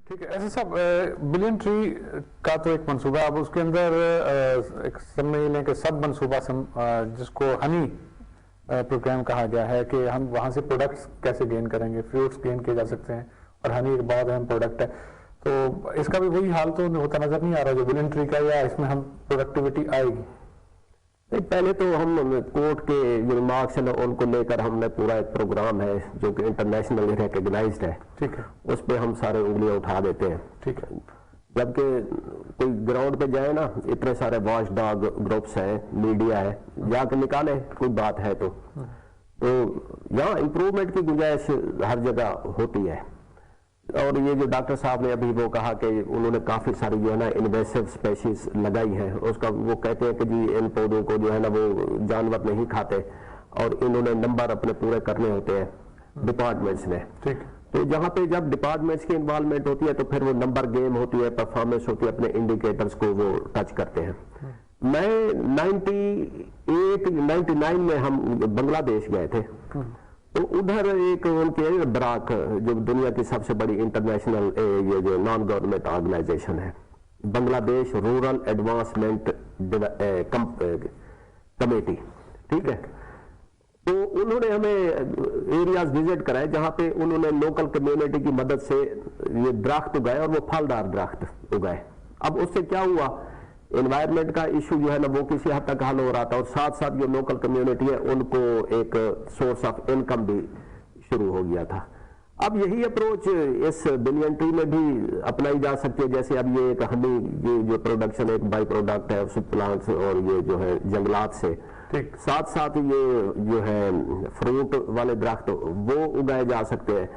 ٹھیک ہے. ایسے صاحب بلین ٹری کا تو ایک منصوبہ ہے, اب اس کے اندر ایک سمجھ لیں کہ سب منصوبہ جس کو ہنی پروگرام کہا گیا ہے کہ ہم وہاں سے پروڈکٹس کیسے گین کریں گے, فروٹس گین کیے جا سکتے ہیں, اور ہنی ایک بہت اہم پروڈکٹ ہے. تو اس کا بھی وہی حال تو ہوتا نظر نہیں آ رہا جو بلین ٹری کا, یا اس میں ہم پروڈکٹیوٹی آئے گی؟ پہلے تو ہم کوٹ کے جو ریمارکس ہیں ان کو لے کر ہم نے پورا ایک پروگرام ہے جو کہ انٹرنیشنلی ریکگنائزڈ ہے, ٹھیک ہے, اس پہ ہم سارے انگلیاں اٹھا دیتے ہیں. ٹھیک ہے. جبکہ کوئی گراؤنڈ پہ جائے نا, اتنے سارے واچ ڈاگ گروپس ہیں, میڈیا ہے, جا کے نکالے کوئی بات ہے تو یہاں امپروومنٹ کی گنجائش ہر جگہ ہوتی ہے. اور یہ جو ڈاکٹر صاحب نے ابھی وہ کہا کہ انہوں نے کافی ساری جو ہے نا انویسو اسپیشیز لگائی ہیں, اس کا وہ کہتے ہیں کہ جی ان پودوں کو جو ہے نا وہ جانور نہیں کھاتے, اور انہوں نے نمبر اپنے پورے کرنے ہوتے ہیں ڈپارٹمنٹس نے. ٹھیک. تو جہاں پہ جب ڈپارٹمنٹس کی انوالومنٹ ہوتی ہے تو پھر وہ نمبر گیم ہوتی ہے, پرفارمنس ہوتی ہے, اپنے انڈیکیٹرز کو وہ ٹچ کرتے ہیں. میں 99 میں ہم بنگلہ دیش گئے تھے, تو ادھر ایک ان کے براک جو دنیا کی سب سے بڑی انٹرنیشنل یہ جو نان گورنمنٹ آرگنائزیشن ہے, بنگلہ دیش رورل ایڈوانسمنٹ کمیٹی, ٹھیک ہے, تو انہوں نے ہمیں ایریاز وزٹ کرائے جہاں پہ انہوں نے لوکل کمیونٹی کی مدد سے یہ درخت اگائے, اور وہ پھلدار درخت اگائے. اب اس سے کیا ہوا, انوائرمنٹ کا ایشو جو ہے نا وہ کسی حد تک حل ہو رہا تھا, اور ساتھ ساتھ جو لوکل کمیونٹی ہے ان کو ایک سورس آف انکم بھی شروع ہو گیا تھا. اب یہی اپروچ اس بلین ٹری میں بھی اپنائی جا سکتی ہے. جیسے اب یہ ایک ہنی یہ جو پروڈکشن ایک بائی پروڈکٹ ہے اس پلانٹس اور یہ جو ہے جنگلات سے, ساتھ ساتھ یہ جو ہے فروٹ والے درخت وہ اگائے جا سکتے ہیں.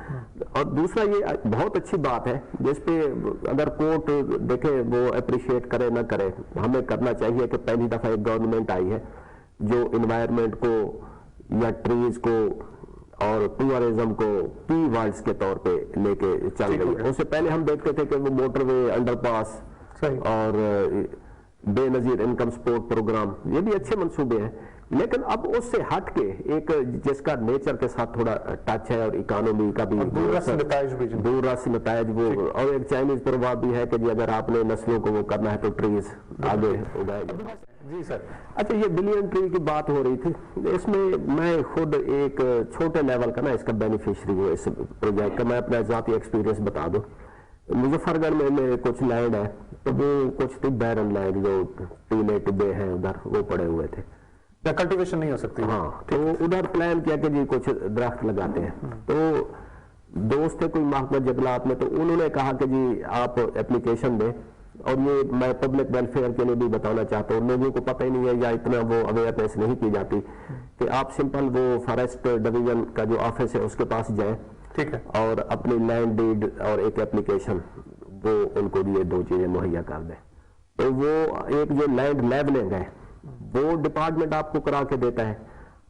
اور دوسرا یہ بہت اچھی بات ہے جس پہ اگر کورٹ دیکھے وہ اپریشیٹ کرے نہ کرے, ہمیں کرنا چاہیے کہ پہلی دفعہ ایک گورنمنٹ آئی ہے جو انوائرمنٹ کو یا ٹریز کو اور ٹورزم کو کی ورڈز کے طور پہ لے کے چل رہی ہے. اس سے پہلے ہم دیکھتے تھے کہ وہ موٹر وے, انڈر پاس اور بے نظیر انکم سپورٹ پروگرام, یہ بھی اچھے منصوبے ہیں, لیکن اب اس سے ہٹ کے ایک جس کا نیچر کے ساتھ تھوڑا ٹچ ہے اور اکانومی کا بھی دور رس نتائج وہ, اور ایک چائنیز پرواب بھی ہے کہ جی اگر آپ نے نسلوں کو وہ کرنا ہے تو ٹریز آگے اگائے جائیں. جی سر. اچھا, یہ بلین ٹری کی بات ہو رہی تھی, اس میں خود ایک چھوٹے لیول کا نا اس کا بینیفیشری ہوں اس پروجیکٹ کا. میں اپنا ذاتی ایکسپیرینس بتا دوں. مظفر گڑھ میں کچھ لینڈ ہے, تو وہ کچھ بیرن لینڈ جو ٹیلے ٹبے ہیں ادھر وہ پڑے ہوئے تھے, کلٹیویشن نہیں ہو سکتی. ہاں, تو ادھر پلان کیا کہ جی کچھ درخت لگاتے ہیں. تو دوست تھے کوئی محکمہ جنگلات میں, تو انہوں نے کہا کہ جی آپ اپلیکیشن دیں, اور یہ میں پبلک ویلفیئر کے لیے بھی بتانا چاہتا ہوں, لوگوں کو پتہ ہی نہیں ہے یا اتنا وہ اویئرنیس نہیں کی جاتی, کہ آپ سمپل وہ فارسٹ ڈویژن کا جو آفس ہے اس کے پاس جائیں, ٹھیک ہے, اور اپنی لینڈ ڈیڈ اور ایک اپلیکیشن وہ ان کو یہ دو چیزیں مہیا کر دیں. تو وہ ایک جو لینڈ لیبلنگ ہے وہ ڈپارٹمنٹ آپ کو کرا کے دیتا ہے,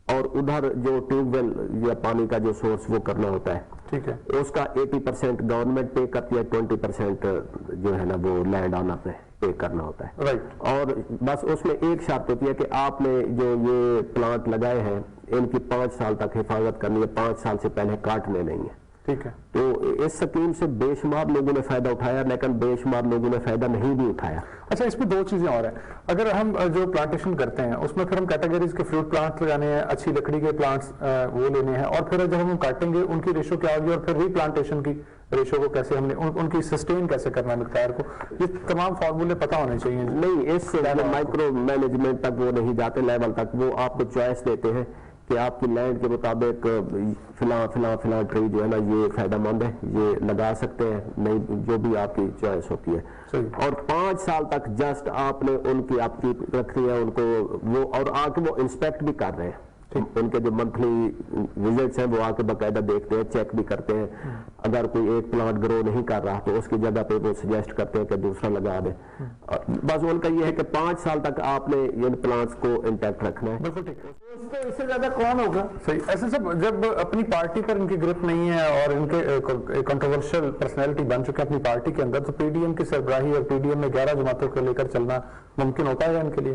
اور ادھر جو ٹیوب ویل یا پانی کا جو سورس وہ کرنا ہوتا ہے, ٹھیک ہے, اس کا 80% گورنمنٹ پے کرتی ہے, 20% جو ہے نا وہ لینڈ آنر پہ پے کرنا ہوتا ہے. رائٹ. اور بس اس میں ایک شرط ہوتی ہے کہ آپ نے جو یہ پلانٹ لگائے ہیں ان کی 5 سال تک حفاظت کرنی ہے, 5 سال سے پہلے کاٹنے نہیں ہے. ٹھیک ہے. تو اس سکیم سے بے شمار لوگوں نے فائدہ اٹھایا, لیکن بے شمار لوگوں نے فائدہ نہیں بھی اٹھایا. اچھا, اس میں دو چیزیں اور ہیں. اگر ہم جو پلانٹیشن کرتے ہیں اس میں پھر ہم کیٹیگریز کے فروٹ پلانٹس لگانے ہیں, اچھی لکڑی کے پلانٹس وہ لینے ہیں, اور پھر جب ہم کاٹیں گے ان کی ریشو کیا ہوگی, اور پھر ری پلانٹیشن کی ریشو کو کیسے ہم نے ان کی سسٹین کیسے کرنا ہے مقدار کو, یہ تمام فارمولے پتہ ہونے چاہیے. نہیں, اس مائکرو مینجمنٹ تک وہ نہیں جاتے, لیول تک وہ آپ کو چوائس دیتے ہیں کہ آپ کی لینڈ کے مطابق فلاں فلاں فلاں ٹری جو ہے نا یہ فائدہ مند ہے, یہ لگا سکتے ہیں, نہیں جو بھی آپ کی چوائس ہوتی ہے. اور 5 سال تک جسٹ آپ نے ان کی اپ کیپ رکھنی ہے ان کو وہ, اور آ کے وہ انسپیکٹ بھی کر رہے ہیں. ان کے جو منتھلی وزٹس ہیں وہ آ کے باقاعدہ دیکھتے ہیں, چیک بھی کرتے ہیں. اگر کوئی ایک پلانٹ گرو نہیں کر رہا تو اس کی جگہ پہ وہ سجیسٹ کرتے ہیں کہ دوسرا لگا دیں. بس ان کا یہ ہے کہ 5 سال تک آپ نے ان پلانٹس کو انٹیکٹ رکھنا ہے. بالکل ٹھیک. اس سے زیادہ کون ہوگا؟ صحیح. ایسے سب جب اپنی پارٹی پر ان کی گرپ نہیں ہے اور ان کے کنٹروورشل پرسنالٹی بن چکے اپنی پارٹی کے اندر, تو پی ڈی ایم کی سربراہی اور پی ڈی ایم میں 11 جماعتوں کو لے کر چلنا ممکن ہوتا ہے ان کے لیے؟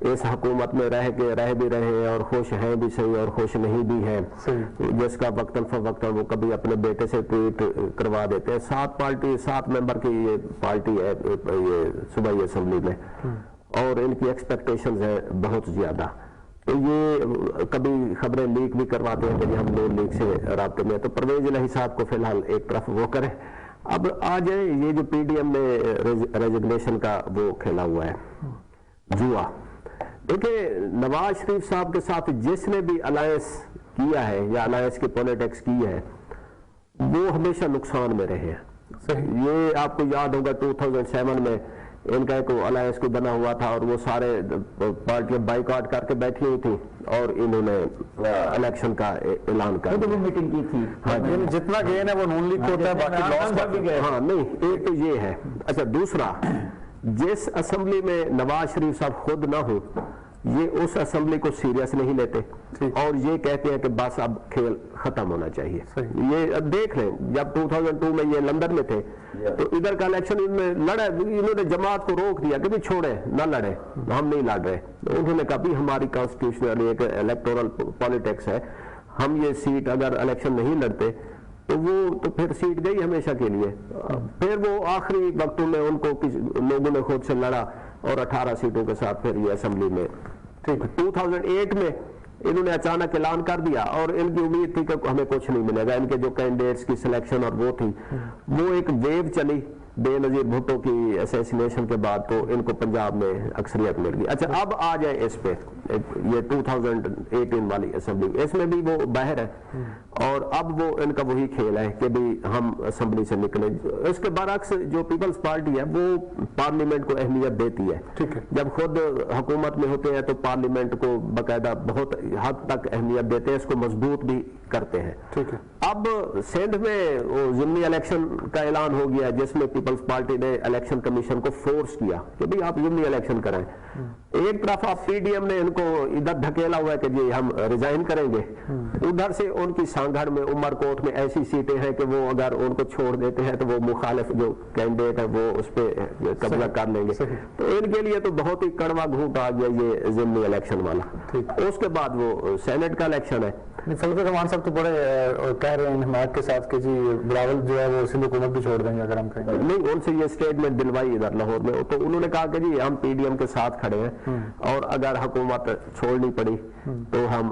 اس حکومت میں رہ بھی رہے ہیں اور خوش ہیں بھی صحیح اور خوش نہیں بھی ہیں، جس کا وقتاً فوقتاً وہ کبھی اپنے بیٹے سے ٹویٹ کروا دیتے ہیں۔ 7 ممبر کی یہ پارٹی ہے یہ صوبائی اسمبلی میں، اور ان کی ایکسپیکٹیشنز ہیں بہت زیادہ، تو یہ کبھی خبریں لیک بھی کرواتے ہیں کہ ہم نون لیگ سے رابطے میں، تو پرویز الہی صاحب کو فی الحال ایک طرف وہ کریں۔ اب آ جائیں یہ جو پی ڈی ایم میں ریزگنیشن کا وہ کھیلا ہوا ہے جوا، دیکھیں نواز شریف صاحب کے ساتھ جس نے بھی الائنس کیا ہے یا الائنس کی پولیٹکس کی ہے وہ ہمیشہ نقصان میں رہے ہیں۔ یہ آپ کو یاد ہوگا 2007 میں ان کا ایک الائنس کو بنا ہوا تھا اور وہ سارے پارٹیاں بائیکاٹ کر کے بیٹھی ہوئی تھی اور انہوں نے الیکشن کا اعلان کر دیا، میٹنگ کی تھی۔ جتنا گین ہے وہ نون لیگ کو ہوتا ہے، باقی لاس بھی گئے۔ ہاں نہیں، ایک تو یہ ہے۔ اچھا دوسرا، جس اسمبلی میں نواز شریف صاحب خود نہ ہو یہ اس اسمبلی کو سیریس نہیں لیتے اور یہ کہتے ہیں کہ بس اب کھیل ختم ہونا چاہیے۔ یہ اب دیکھ لیں جب 2002 میں یہ لندن میں تھے تو ادھر کا الیکشن انہوں نے جماعت کو روک دیا کہ بھی چھوڑے نہ لڑے، ہم نہیں لڑ رہے۔ انہوں نے کہا بھی ہماری کانسٹیٹیوشنل ایک الیکٹورل پالیٹکس ہے، ہم یہ سیٹ اگر الیکشن نہیں لڑتے تو وہ تو پھر سیٹ گئی ہمیشہ کے لیے۔ پھر وہ آخری وقتوں میں ان کو لوگوں نے خود سے لڑا اور 18 سیٹوں کے ساتھ پھر یہ اسمبلی میں 2008 میں انہوں نے اچانک اعلان کر دیا اور ان کی امید تھی کہ ہمیں کچھ نہیں ملے گا۔ ان کے جو کینڈیڈیٹس کی سلیکشن اور وہ تھی، وہ ایک ویو چلی بے نظیر بھٹو کی اسیسینیشن کے بعد، تو ان کو پنجاب میں اکثریت مل گئی۔ اچھا اب آ جائے اس پہ، یہ 2018 والی اسمبلی، اس میں بھی وہ باہر ہے اور اب وہ ان کا وہی کھیل ہے کہ بھی ہم اسمبلی سے نکلیں۔ اس کے برعکس جو پیپلز پارٹی ہے وہ پارلیمنٹ کو اہمیت دیتی ہے، جب خود حکومت میں ہوتے ہیں تو پارلیمنٹ کو باقاعدہ بہت حد تک اہمیت دیتے ہیں، اس کو مضبوط بھی کرتے ہیں۔ اب سندھ میں وہ ضمنی الیکشن کا اعلان ہو گیا جس میں پیپلز پارٹی نے الیکشن کمیشن کو فورس کیا کہ بھئی آپ ضمنی الیکشن کریں۔ ایک طرف آپ پی ڈی ایم نے ان کو ادھر دھکیلا ہوا ہے کہ جی ہم ریزائن کریں گے، ادھر سے ان کی سانگھڑ میں عمر کوٹ میں ایسی سیٹیں ہیں کہ وہ اگر ان کو چھوڑ دیتے ہیں تو وہ مخالف جو کینڈیڈیٹ ہے وہ اس پہ قبضہ کر لیں گے، تو ان کے لیے تو بہت ہی کڑوا گھونٹ آ گیا یہ ضمنی الیکشن والا۔ اس کے بعد وہ سینٹ کا الیکشن ہے۔ فضل الرحمان صاحب تو بڑے کہہ رہے ہیں حمایت کے ساتھ کہ جی بلاول جو ہے وہ سندھ حکومت بھی چھوڑ دیں گے اگر ہم کہیں۔ نہیں، ان سے یہ اسٹیٹمنٹ دلوائی ادھر لاہور میں، تو انہوں نے کہا کہ جی ہم پی ڈی ایم کے ساتھ کھڑے ہیں اور اگر حکومت چھوڑنی پڑی تو ہم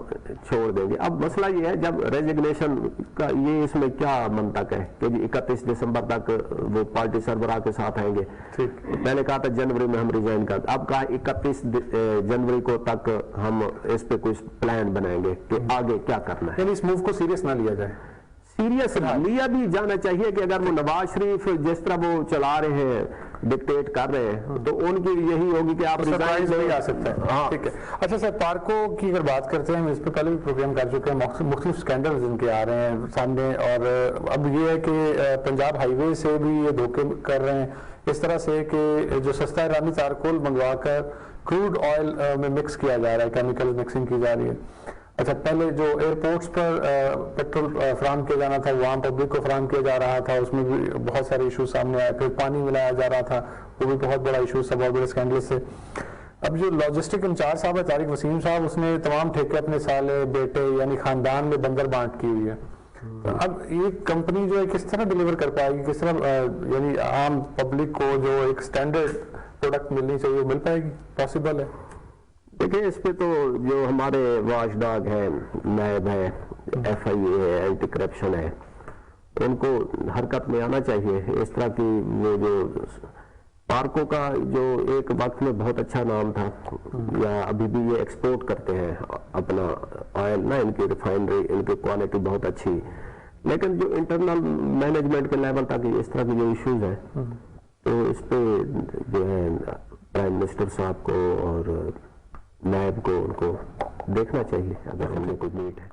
چھوڑ دیں گے۔ اب مسئلہ یہ ہے جب ریزگنیشن کا یہ اس میں کیا منطق ہے کہ جی 31 دسمبر تک وہ پارٹی سربراہ کے ساتھ آئیں گے، پہلے کہا تھا جنوری میں ہم ریزائن کر، اب کہا 31 جنوری کو تک ہم اس پہ کچھ پلان بنائیں گے کہ آگے کیا کرنا ہے۔ یعنی اس موو کو سیریس نہ لیا جائے؟ سیریس لیا بھی جانا چاہیے کہ اگر وہ نواز شریف جس طرح وہ چلا رہے ہیں، ڈکٹیٹ کر رہے ہیں، تو ان کی یہی ہوگی کہ آپ سرپرائز نہیں آ سکتا ہے۔ ٹھیک ہے۔ اچھا سر، پارکوں کی اگر بات کرتے ہیں، ہم اس پہ پہلے بھی پروگرام کر چکے ہیں، مختلف سکینڈلز ان کے آ رہے ہیں سامنے، اور اب یہ ہے کہ پنجاب ہائی وے سے بھی یہ دھوکے کر رہے ہیں اس طرح سے کہ جو سستا ایرانی چارکول منگوا کر کروڈ آئل میں مکس کیا جا رہا ہے، کیمیکل مکسنگ کی جا رہی ہے۔ اچھا، پہلے جو ایئرپورٹس پر پیٹرول فراہم کیا جانا تھا وہ عام پبلک کو فراہم کیا جا رہا تھا، اس میں بھی بہت سارے ایشوز سامنے آئے، پھر پانی ملایا جا رہا تھا، وہ بھی بہت بڑا ایشو تھا، بہت بڑے اسکینڈل سے۔ اب جو لاجسٹک انچارج صاحب ہے طارق وسیم صاحب، اس نے تمام ٹھیکے اپنے سالے بیٹے یعنی خاندان میں بندر بانٹ کی ہوئی ہے۔ اب یہ کمپنی جو ہے کس طرح ڈیلیور کر پائے گی، کس طرح یعنی عام پبلک کو جو ایک سٹینڈرڈ پروڈکٹ ملنی چاہیے وہ مل پائے گی؟ پاسبل ہے؟ دیکھیں اس پہ تو جو ہمارے واچ ڈاگ ہیں، نیب ہے، ایف آئی اے ہے، اینٹی کرپشن ہے، ان کو حرکت میں آنا چاہیے۔ اس طرح کی وہ جو پارکوں کا جو ایک وقت میں بہت اچھا نام تھا، یا ابھی بھی یہ ایکسپورٹ کرتے ہیں اپنا آئل نا، ان کی ریفائنری، ان کی کوالٹی بہت اچھی، لیکن جو انٹرنل مینجمنٹ کے لیول تک اس طرح کے جو ایشوز ہیں تو اس پہ جو ہے پرائم منسٹر صاحب کو اور نائب کو ان کو دیکھنا چاہیے اگر ہم نے کوئی نیٹ ہے۔